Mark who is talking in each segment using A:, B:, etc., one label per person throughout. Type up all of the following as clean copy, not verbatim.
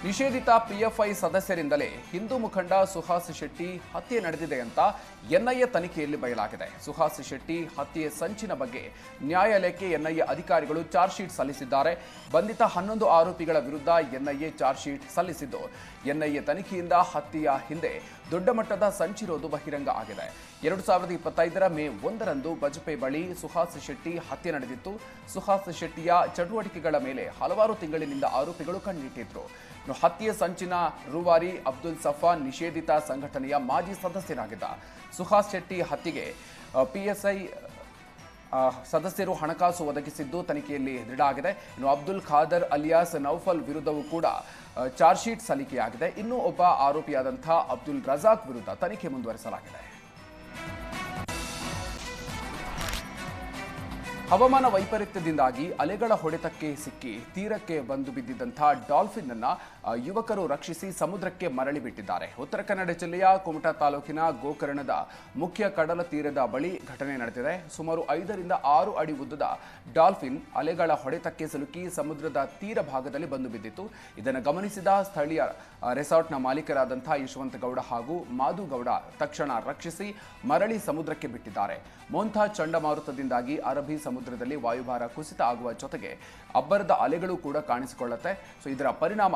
A: ನಿಷೇಧಿತ ಪಿಎಫ್ಐ ಸದಸ್ಯರಿಂದಲೇ ಹಿಂದೂ ಮುಖಂಡ ಸುಹಾಸ್ ಶೆಟ್ಟಿ ಹತ್ಯೆ ನಡೆದಿದೆ ಅಂತ ಎನ್ಐಎ ತನಿಖೆಯಲ್ಲಿ ಬಯಲಾಗಿದೆ. ಸುಹಾಸ್ ಶೆಟ್ಟಿ ಹತ್ಯೆ ಸಂಚಿನ ಬಗ್ಗೆ ನ್ಯಾಯಾಲಯಕ್ಕೆ ಎನ್ಐಎ ಅಧಿಕಾರಿಗಳು ಚಾರ್ಜ್ ಶೀಟ್ ಸಲ್ಲಿಸಿದ್ದಾರೆ. ಬಂಧಿತ 11 ಆರೋಪಿಗಳ ವಿರುದ್ಧ ಎನ್ಐಎ ಚಾರ್ಜ್ ಶೀಟ್ ಸಲ್ಲಿಸಿದ್ದು, ಎನ್ಐಎ ತನಿಖೆಯಿಂದ ಹತ್ಯೆಯ ಹಿಂದೆ ದೊಡ್ಡ ಮಟ್ಟದ ಸಂಚಿರೋದು ಬಹಿರಂಗ ಆಗಿದೆ. 2025ರ ಮೇ 1ರಂದು ಬಜಪೆ ಬಳಿ ಸುಹಾಸ್ ಶೆಟ್ಟಿ ಹತ್ಯೆ ನಡೆದಿತ್ತು. ಸುಹಾಸ್ ಶೆಟ್ಟಿಯ ಚಟುವಟಿಕೆಗಳ ಮೇಲೆ ಹಲವಾರು ತಿಂಗಳಿನಿಂದ ಆರೋಪಿಗಳು ಕಣ್ಣಿಟ್ಟಿದ್ರು. ಹತ್ಯೆ ಸಂಚಿನ ರೂವಾರಿ ಅಬ್ದುಲ್ ಸಫಾನ್ ನಿಷೇಧಿತ ಸಂಘಟನೆಯ ಮಾಜಿ ಸದಸ್ಯರಾಗಿದ್ದ. ಸುಹಾಸ್ ಶೆಟ್ಟಿ ಹತ್ಯೆಗೆ ಪಿಎಸ್ಐ ಸದಸ್ಯರು ಹಣಕಾಸು ಒದಗಿಸಿದ್ದು ತನಿಖೆಯಲ್ಲಿ ದೃಢ ಆಗಿದೆ. ಇನ್ನು ಅಬ್ದುಲ್ ಖಾದರ್ ಅಲಿಯಾಸ್ ನೌಫಲ್ ವಿರುದ್ಧವೂ ಕೂಡ ಚಾರ್ಜ್ ಶೀಟ್ ಸಲ್ಲಿಕೆಯಾಗಿದೆ. ಇನ್ನೂ ಒಬ್ಬ ಆರೋಪಿಯಾದಂತಹ ಅಬ್ದುಲ್ ರಜಾಕ್ ವಿರುದ್ಧ ತನಿಖೆ ಮುಂದುವರಿಸಲಾಗಿದೆ. ಹವಾಮಾನ ವೈಪರೀತ್ಯದಿಂದಾಗಿ ಅಲೆಗಳ ಹೊಡೆತಕ್ಕೆ ಸಿಕ್ಕಿ ತೀರಕ್ಕೆ ಬಂದು ಬಿದ್ದಿದ್ದಂತಹ ಡಾಲ್ಫಿನ್ ಅನ್ನ ಯುವಕರು ರಕ್ಷಿಸಿ ಸಮುದ್ರಕ್ಕೆ ಮರಳಿ ಬಿಟ್ಟಿದ್ದಾರೆ. ಉತ್ತರ ಕನ್ನಡ ಜಿಲ್ಲೆಯ ಕುಮಟಾ ತಾಲೂಕಿನ ಗೋಕರ್ಣದ ಮುಖ್ಯ ಕಡಲ ತೀರದ ಬಳಿ ಘಟನೆ ನಡೆದಿದೆ. ಸುಮಾರು 5 ರಿಂದ 6 ಅಡಿ ಉದ್ದದ ಡಾಲ್ಫಿನ್ ಅಲೆಗಳ ಹೊಡೆತಕ್ಕೆ ಸಿಲುಕಿ ಸಮುದ್ರದ ತೀರ ಭಾಗದಲ್ಲಿ ಬಂದು ಬಿದ್ದಿತ್ತು. ಇದನ್ನು ಗಮನಿಸಿದ ಸ್ಥಳೀಯ ರೆಸಾರ್ಟ್ನ ಮಾಲೀಕರಾದಂತಹ ಯಶವಂತ ಗೌಡ ಹಾಗೂ ಮಾಧು ಗೌಡ ತಕ್ಷಣ ರಕ್ಷಿಸಿ ಮರಳಿ ಸಮುದ್ರಕ್ಕೆ ಬಿಟ್ಟಿದ್ದಾರೆ. ಮೋಂಥಾ ಚಂಡಮಾರುತದಿಂದಾಗಿ ಅರಬ್ಬಿ ಸಮುದ್ರದಲ್ಲಿ ವಾಯುಭಾರ ಕುಸಿತ ಆಗುವ ಜೊತೆಗೆ ಅಬ್ಬರದ ಅಲೆಗಳು ಕೂಡ ಕಾಣಿಸಿಕೊಳ್ಳುತ್ತೆ. ಇದರ ಪರಿಣಾಮ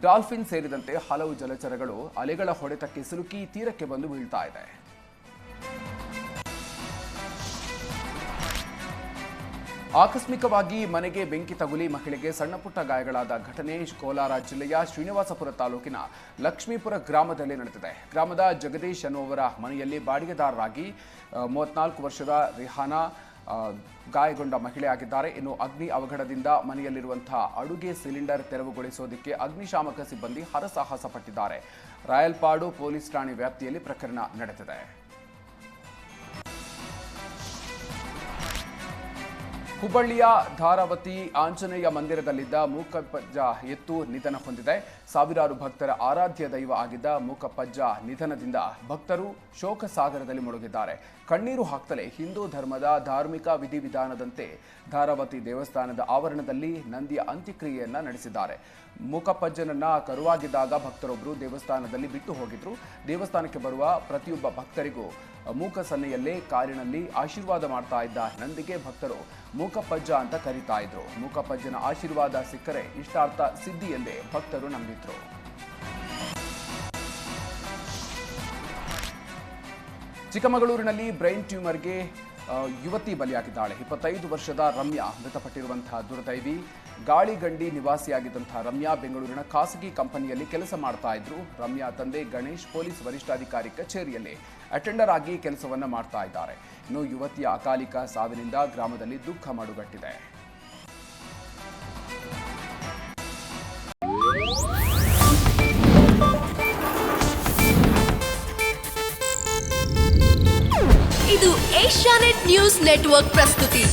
A: ಡಾಲ್ಫಿನ್ ಸೇರಿದಂತೆ ಹಲವು ಜಲಚರಗಳು ಅಲೆಗಳ ಹೊಡೆತಕ್ಕೆ ಸಿಲುಕಿ ತೀರಕ್ಕೆ ಬಂದು ಬೀಳ್ತಾ ಇದೆ. ಆಕಸ್ಮಿಕವಾಗಿ ಮನೆಗೆ ಬೆಂಕಿ ತಗುಲಿ ಮಹಿಳೆಗೆ ಸಣ್ಣಪುಟ್ಟ ಗಾಯಗಳಾದ ಘಟನೆ ಕೋಲಾರ ಜಿಲ್ಲೆಯ ಶ್ರೀನಿವಾಸಪುರ ತಾಲೂಕಿನ ಲಕ್ಷ್ಮೀಪುರ ಗ್ರಾಮದಲ್ಲಿ ನಡೆದಿದೆ. ಗ್ರಾಮದ ಜಗದೀಶ್ ಅನ್ನುವರ ಮನೆಯಲ್ಲಿ ಬಾಡಿಗೆದಾರರಾಗಿ 34 ವರ್ಷದ ರಿಹಾನಾ ಗಾಯಗೊಂಡ ಮಹಿಳೆಯಾಗಿದ್ದಾರೆ. ಇನ್ನು ಅಗ್ನಿ ಅವಘಡದಿಂದ ಮನೆಯಲ್ಲಿರುವಂತಹ ಅಡುಗೆ ಸಿಲಿಂಡರ್ ತೆರವುಗೊಳಿಸೋದಕ್ಕೆ ಅಗ್ನಿಶಾಮಕ ಸಿಬ್ಬಂದಿ ಹರಸಾಹಸ ಪಟ್ಟಿದ್ದಾರೆ. ರಾಯಲ್ಪಾಡು ಪೊಲೀಸ್ ಠಾಣೆ ವ್ಯಾಪ್ತಿಯಲ್ಲಿ ಪ್ರಕರಣ ನಡೆದಿದೆ. ಹುಬ್ಬಳ್ಳಿಯ ಧಾರಾವತಿ ಆಂಜನೇಯ ಮಂದಿರದಲ್ಲಿದ್ದ ಮೂಕಪ್ಪಜ್ಜ ಎತ್ತು ನಿಧನ ಹೊಂದಿದೆ. ಸಾವಿರಾರು ಭಕ್ತರ ಆರಾಧ್ಯ ದೈವ ಆಗಿದ್ದ ಮೂಕಪ್ಪಜ್ಜ ನಿಧನದಿಂದ ಭಕ್ತರು ಶೋಕ ಸಾಗರದಲ್ಲಿ ಮುಳುಗಿದ್ದಾರೆ. ಕಣ್ಣೀರು ಹಾಕ್ತಲೇ ಹಿಂದೂ ಧರ್ಮದ ಧಾರ್ಮಿಕ ವಿಧಿವಿಧಾನದಂತೆ ಧಾರಾವತಿ ದೇವಸ್ಥಾನದ ಆವರಣದಲ್ಲಿ ನಂದಿಯ ಅಂತ್ಯಕ್ರಿಯೆಯನ್ನ ನಡೆಸಿದ್ದಾರೆ. ಮೂಕಪ್ಪಜ್ಜನನ್ನ ಕರುವಾಗಿದ್ದಾಗ ಭಕ್ತರೊಬ್ಬರು ದೇವಸ್ಥಾನದಲ್ಲಿ ಬಿಟ್ಟು ಹೋಗಿದ್ರು. ದೇವಸ್ಥಾನಕ್ಕೆ ಬರುವ ಪ್ರತಿಯೊಬ್ಬ ಭಕ್ತರಿಗೂ ಮೂಕ ಸನ್ನೆಯಲ್ಲೇ ಕಾರಿನಲ್ಲಿ ಆಶೀರ್ವಾದ ಮಾಡ್ತಾ ಇದ್ದ ನಂದಿಗೆ ಭಕ್ತರು ಮೂಕಪ್ಪಜ್ಜ ಅಂತ ಕರೀತಾ ಇದ್ರು. ಮೂಕಪ್ಪಜ್ಜನ ಆಶೀರ್ವಾದ ಸಿಕ್ಕರೆ ಇಷ್ಟಾರ್ಥ ಸಿದ್ಧಿ ಎಂದೇ ಭಕ್ತರು ನಂಬಿದ್ರು. ಚಿಕ್ಕಮಗಳೂರಿನಲ್ಲಿ ಬ್ರೈನ್ ಟ್ಯೂಮರ್ಗೆ ಯುವತಿ ಬಲಿಯಾಗಿದ್ದಾಳೆ. 25 ವರ್ಷದ ರಮ್ಯಾ ಮೃತಪಟ್ಟಿರುವಂತಹ ದುರ್ದೈವಿ. ಗಾಳಿಗಂಡಿ ನಿವಾಸಿಯಾಗಿದ್ದಂತಹ ರಮ್ಯಾ ಬೆಂಗಳೂರಿನ ಖಾಸಗಿ ಕಂಪನಿಯಲ್ಲಿ ಕೆಲಸ ಮಾಡ್ತಾ ಇದ್ರು. ರಮ್ಯಾ ತಂದೆ ಗಣೇಶ್ ಪೊಲೀಸ್ ವರಿಷ್ಠಾಧಿಕಾರಿ ಕಚೇರಿಯಲ್ಲಿ ಅಟೆಂಡರ್ ಆಗಿ ಕೆಲಸವನ್ನ ಮಾಡ್ತಾ ಇದ್ದಾರೆ. ಇನ್ನು ಯುವತಿಯ ಅಕಾಲಿಕ ಸಾವಿನಿಂದ ಗ್ರಾಮದಲ್ಲಿ ದುಃಖ ಮಡುಗಟ್ಟಿದೆ.
B: ಇದು ಏಷ್ಯಾನೆಟ್ ನ್ಯೂಸ್ ನೆಟ್ವರ್ಕ್ ಪ್ರಸ್ತುತಿ.